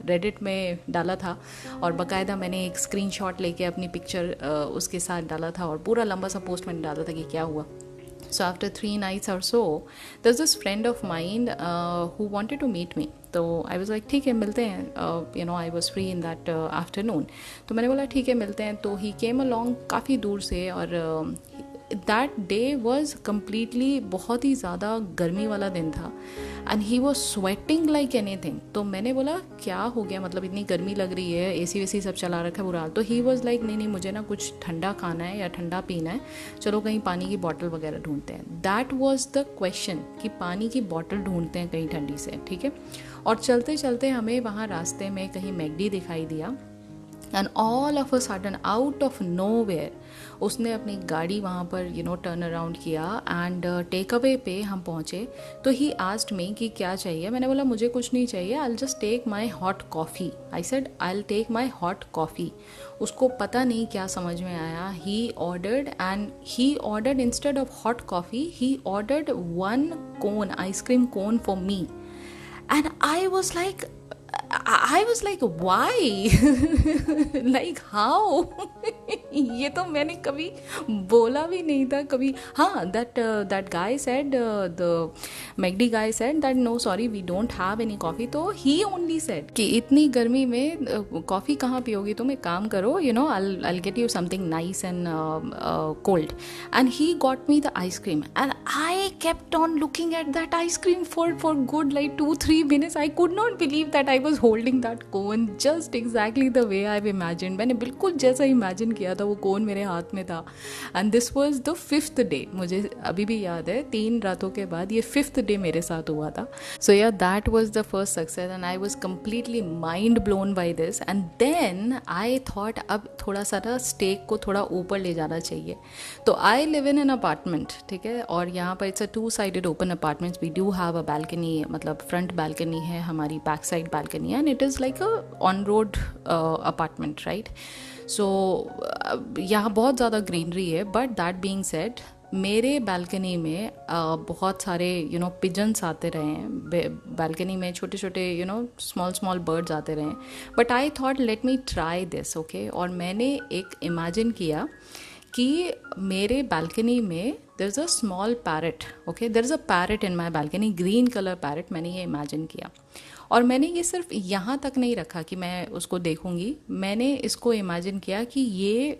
रेडिट में डाला था, और बाकायदा मैंने एक स्क्रीनशॉट लेके अपनी पिक्चर उसके साथ डाला था, और पूरा लंबा सा पोस्ट मैंने डाला था कि क्या हुआ। So after 3 nights or so, there's this friend of mine who wanted to meet me. तो आई वॉज लाइक ठीक है मिलते हैं, you know I was free in that afternoon. तो मैंने बोला ठीक है मिलते हैं। तो ही केम अलॉन्ग काफ़ी दूर से, और दैट डे वॉज कम्प्लीटली, बहुत ही ज़्यादा गर्मी वाला दिन था, and he was sweating like anything. तो मैंने बोला क्या हो गया, मतलब इतनी गर्मी लग रही है, एसी वेसी सब चला रखा है बुरा हाल। तो ही वॉज लाइक नहीं मुझे ना कुछ ठंडा खाना है या ठंडा पीना है, चलो कहीं पानी की बॉटल वगैरह ढूंढते हैं। दैट वॉज द क्वेश्चन कि पानी की बॉटल ढूंढते हैं कहीं ठंडी से, ठीक है। और चलते चलते हमें वहाँ रास्ते में कहीं मैकडी दिखाई दिया, and all of a sudden out of nowhere उसने अपनी गाड़ी वहाँ पर यू नो टर्न अराउंड किया, एंड टेक अवे पे हम पहुँचे। तो ही आस्क्ड मी कि क्या चाहिए। मैंने बोला मुझे कुछ नहीं चाहिए, I will just take my hot coffee. I said I will take my hot coffee. उसको पता नहीं क्या समझ में आया, he ordered instead of hot coffee he ordered 1 cone, ice cream cone for me. And I was like why? like how? ये तो मैंने कभी बोला भी नहीं था कभी। हाँ, that guy said, the McD guy said that no sorry we don't have any coffee। तो he only said कि इतनी गर्मी में कॉफ़ी कहाँ पियोगी तुम, एक काम करो, you know I'll get you something nice and cold। and he got me the ice cream, and I kept on looking at that ice cream for good like 2-3 minutes। I could not believe that I was holding that cone just exactly the way I've imagined। मैंने बिल्कुल जैसा imagine किया था वो कोन मेरे हाथ में था। And this was the 5th day, मुझे अभी भी याद है 3 रातों के बाद ये 5th डे मेरे साथ हुआ था। So yeah that was the first success, and I was completely mind blown by this. And then I thought अब थोड़ा सा ना स्टेक को थोड़ा ऊपर ले जाना चाहिए। तो I live in an apartment, ठीक है, और यहाँ पर it's a 2-sided open apartments. We do have a balcony, मतलब फ्रंट बैल्कनी है हमारी, बैक साइड बैल्कनी है, and it is like a on road apartment, right? So यहाँ बहुत ज़्यादा ग्रीनरी है, बट दैट बीइंग सेड मेरे बालकनी में बहुत सारे पिजन्स आते रहे हैं, बालकनी में छोटे छोटे स्मॉल स्मॉल बर्ड्स आते रहे हैं, but I thought let me try this, okay. और मैंने एक इमेजिन किया कि मेरे बालकनी में there is a small parrot, okay, there is a parrot in my balcony, green colour parrot. मैंने ये इमेजिन किया, और मैंने ये सिर्फ यहाँ तक नहीं रखा कि मैं उसको देखूँगी, मैंने इसको इमेजिन किया कि ये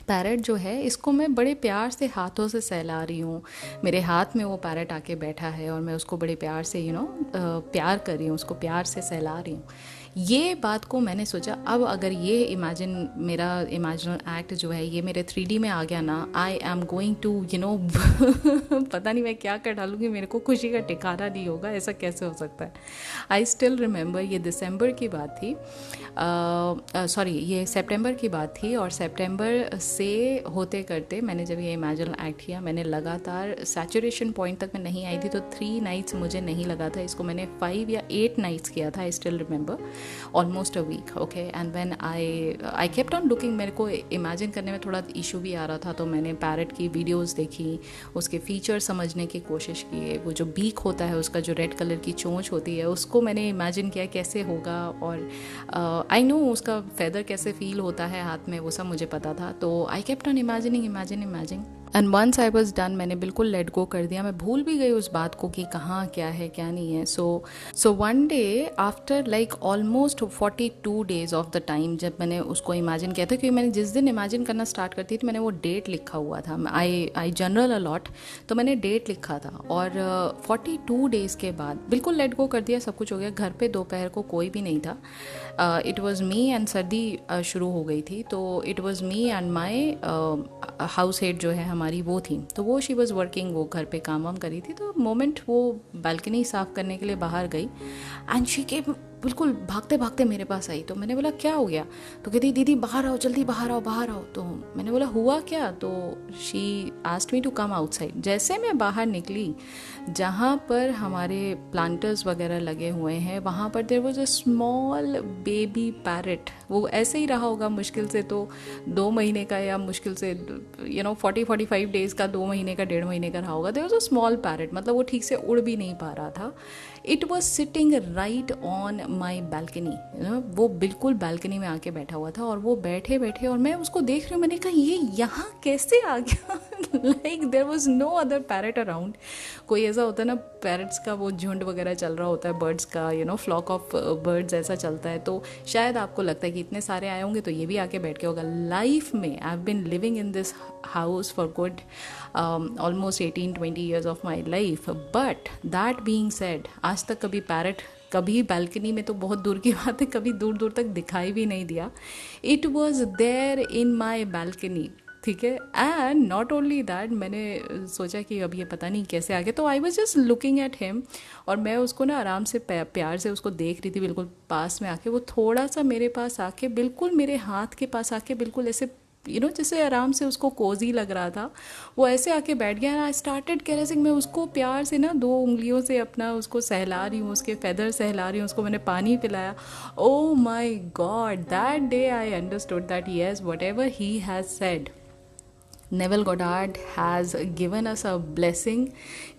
पैरट जो है इसको मैं बड़े प्यार से हाथों से सहला रही हूँ, मेरे हाथ में वो पैरट आके बैठा है और मैं उसको बड़े प्यार से प्यार कर रही हूँ, उसको प्यार से सहला रही हूँ। ये बात को मैंने सोचा, अब अगर ये मेरा इमेजिनल एक्ट जो है ये मेरे 3D में आ गया ना, आई एम गोइंग टू पता नहीं मैं क्या कर डालूँगी, मेरे को खुशी का ठिकाना नहीं होगा, ऐसा कैसे हो सकता है। आई स्टिल रिमेंबर, ये दिसंबर की बात थी, सॉरी ये सितंबर की बात थी, और सितंबर से होते करते मैंने जब ये इमेजिनल एक्ट किया, मैंने लगातार सैचुरेशन पॉइंट तक मैं नहीं आई थी, तो 3 नाइट्स मुझे नहीं लगा था, इसको मैंने 5 या 8 नाइट्स किया था, I still remember, almost a week, okay. And when I kept on looking, मेरे को इमेजिन करने में थोड़ा इशू भी आ रहा था, तो मैंने पैरट की वीडियोस देखी, उसके फीचर समझने की कोशिश की, वो जो बीक होता है उसका, जो रेड कलर की चोंच होती है, उसको मैंने इमेजिन किया कैसे होगा, और आई नो उसका फेदर कैसे फील होता है हाथ में, वो सब मुझे पता था। तो I kept on imagining and once I was done, मैंने बिल्कुल लेट गो कर दिया, मैं भूल भी गई उस बात को कि कहाँ क्या है क्या नहीं है। So one day after like almost 42 days of the time, जब मैंने उसको इमेजिन किया था, क्योंकि मैंने जिस दिन इमेजिन करना स्टार्ट करती थी मैंने वो डेट लिखा हुआ था, आई जनरल अलॉट, तो मैंने डेट लिखा था, और 42 डेज़ के बाद बिल्कुल लेट गो कर दिया, सब कुछ हो गया। घर पे दोपहर को कोई भी नहीं था, इट वॉज़ मी एंड सर्दी शुरू हो गई थी, तो it was me and my house head जो है हमारी, वो थी, तो वो शी वॉज़ वर्किंग, वो घर पे काम वाम करी थी। तो मोमेंट वो बालकनी साफ़ करने के लिए बाहर गई, एंड शी के बिल्कुल भागते भागते मेरे पास आई। तो मैंने बोला क्या हो गया, तो कहती दीदी बाहर आओ, जल्दी बाहर आओ बाहर आओ। तो मैंने बोला हुआ क्या, तो she asked me to come outside. जैसे मैं बाहर निकली, जहाँ पर हमारे प्लांटर्स वगैरह लगे हुए हैं, वहाँ पर there was a small baby parrot. वो ऐसे ही रहा होगा मुश्किल से तो 2 महीने का, या मुश्किल से 40-45 डेज़ का, 2 महीने का, 1.5 महीने का रहा होगा। There was a small parrot, मतलब वो ठीक से उड़ भी नहीं पा रहा था। It was sitting right on my balcony, वो बिल्कुल बालकनी में आके बैठा हुआ था, और वो बैठे बैठे और मैं उसको देख रही हूँ। मैंने कहा ये यहाँ कैसे आ गया, like there was no other parrot around. कोई ऐसा होता है ना, पैरट्स का वो झुंड वगैरह चल रहा होता है, बर्ड्स का फ्लॉक ऑफ बर्ड्स ऐसा चलता है, तो शायद आपको लगता है कि इतने सारे आए होंगे तो ये भी आके बैठ के होगा। लाइफ में I have been living in this house for good almost 18-20 years of my life, but that being said, आज तक कभी पैरट कभी बालकनी में तो बहुत दूर की बात है, कभी दूर दूर तक दिखाई भी नहीं दिया। It was there in my balcony, ठीक है। एंड नॉट ओनली दैट, मैंने सोचा कि अब ये पता नहीं कैसे आ गया, तो I was just looking at him, और मैं उसको ना आराम से प्यार से उसको देख रही थी, बिल्कुल पास में आके। वो थोड़ा सा मेरे पास आके, बिल्कुल मेरे हाथ के पास आके, बिल्कुल ऐसे जैसे आराम से उसको कोजी लग रहा था, वो ऐसे आके बैठ गया। आई स्टार्टेड कैरेसिंग, मैं उसको प्यार से ना 2 उंगलियों से अपना उसको सहला रही हूँ, उसके फेदर सहला रही हूँ, उसको मैंने पानी पिलाया। Oh my god, that day I understood that yes, whatever he has said, Neville Goddard has given us a blessing,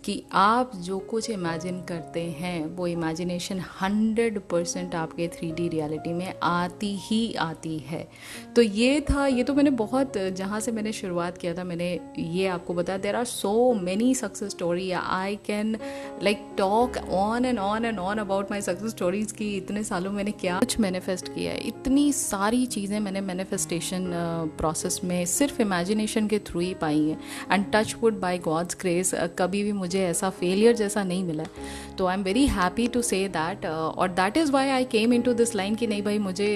कि आप जो कुछ इमेजिन करते हैं वो इमेजिनेशन 100% आपके 3D रियलिटी में आती ही आती है। तो ये था, ये तो मैंने बहुत, जहाँ से मैंने शुरुआत किया था, मैंने ये आपको बताया, there are so many success story, I can like talk on and on and on about my success stories की इतने सालों मैंने क्या कुछ मैनिफेस्ट किया है। इतनी सारी चीज़ें मैंने मैनिफेस्टेशन प्रोसेस में सिर्फ इमेजिनेशन के थ्रू ही पाई हैं, and touch wood by god's grace कभी भी मुझे ऐसा फेलियर जैसा नहीं मिला। तो I am very happy to say that, और that is why I came into this line कि नहीं भाई, मुझे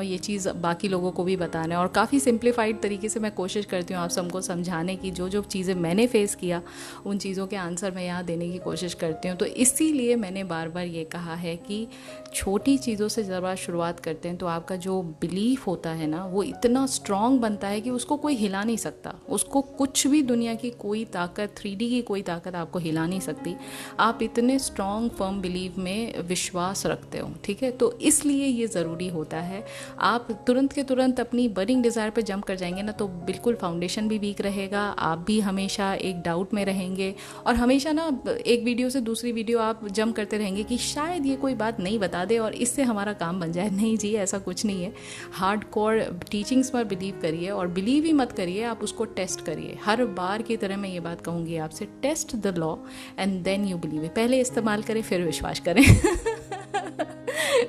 ये चीज़ बाकी लोगों को भी बताना है, और काफ़ी सिंप्लीफाइड तरीके से मैं कोशिश करती हूँ आप सबको समझाने की। जो जो चीज़ें मैंने फेस किया, उन चीज़ों के आंसर मैं यहाँ देने की कोशिश करती हूँ। तो इसीलिए मैंने बार बार ये कहा है कि छोटी चीज़ों से जब आप शुरुआत करते हैं तो आपका जो बिलीफ होता है ना, वो इतना स्ट्रॉन्ग बनता है कि उसको कोई हिला नहीं सकता। उसको कुछ भी दुनिया की कोई ताकत, 3D की कोई ताकत आपको हिला नहीं सकती। आप इतने स्ट्रॉन्ग फर्म बिलीव में विश्वास रखते हो, ठीक है। तो इसलिए ये ज़रूरी होता है। आप तुरंत के तुरंत अपनी बर्निंग डिज़ायर पे जंप कर जाएंगे ना, तो बिल्कुल फाउंडेशन भी वीक रहेगा, आप भी हमेशा एक डाउट में रहेंगे, और हमेशा ना एक वीडियो से दूसरी वीडियो आप जंप करते रहेंगे कि शायद ये कोई बात नहीं बता दे और इससे हमारा काम बन जाए। नहीं जी, ऐसा कुछ नहीं है। हार्ड कोर टीचिंग्स पर बिलीव करिए, और बिलीव ही मत करिए, आप उसको टेस्ट करिए। हर बार की तरह मैं ये बात कहूँगी आपसे, test the law and then you believe. पहले इस्तेमाल करें फिर विश्वास करें।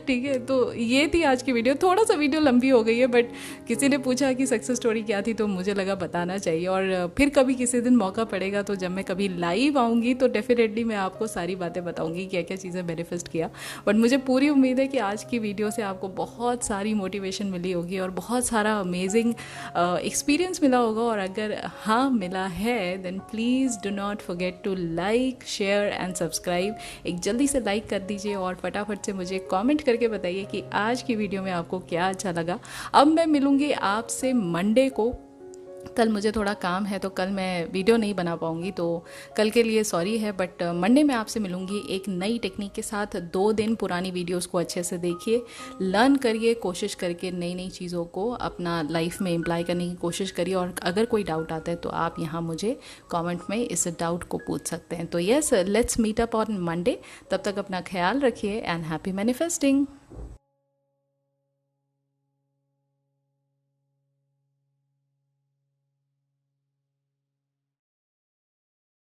ठीक है, तो ये थी आज की वीडियो। थोड़ा सा वीडियो लंबी हो गई है, बट किसी ने पूछा कि सक्सेस स्टोरी क्या थी, तो मुझे लगा बताना चाहिए। और फिर कभी किसी दिन मौका पड़ेगा तो जब मैं कभी लाइव आऊँगी तो डेफिनेटली मैं आपको सारी बातें बताऊँगी, क्या क्या चीज़ें मैनिफेस्ट किया। बट मुझे पूरी उम्मीद है कि आज की वीडियो से आपको बहुत सारी मोटिवेशन मिली होगी और बहुत सारा अमेजिंग एक्सपीरियंस मिला होगा। और अगर हाँ मिला है, then please do not forget to like, share and subscribe. एक जल्दी से लाइक कर दीजिए और फटाफट से मुझे कमेंट करके बताइए कि आज की वीडियो में आपको क्या अच्छा लगा। अब मैं मिलूंगी आपसे मंडे को। कल मुझे थोड़ा काम है तो कल मैं वीडियो नहीं बना पाऊंगी, तो कल के लिए सॉरी है। बट मंडे में आपसे मिलूंगी एक नई टेक्निक के साथ। 2 दिन पुरानी वीडियोस को अच्छे से देखिए, लर्न करिए, कोशिश करके नई नई चीज़ों को अपना लाइफ में इम्प्लाई करने की कोशिश करिए। और अगर कोई डाउट आता है तो आप यहाँ मुझे कमेंट में इस डाउट को पूछ सकते हैं। तो yes, let's meet up on Monday. तब तक अपना ख्याल रखिए एंड हैप्पी मैनिफेस्टिंग।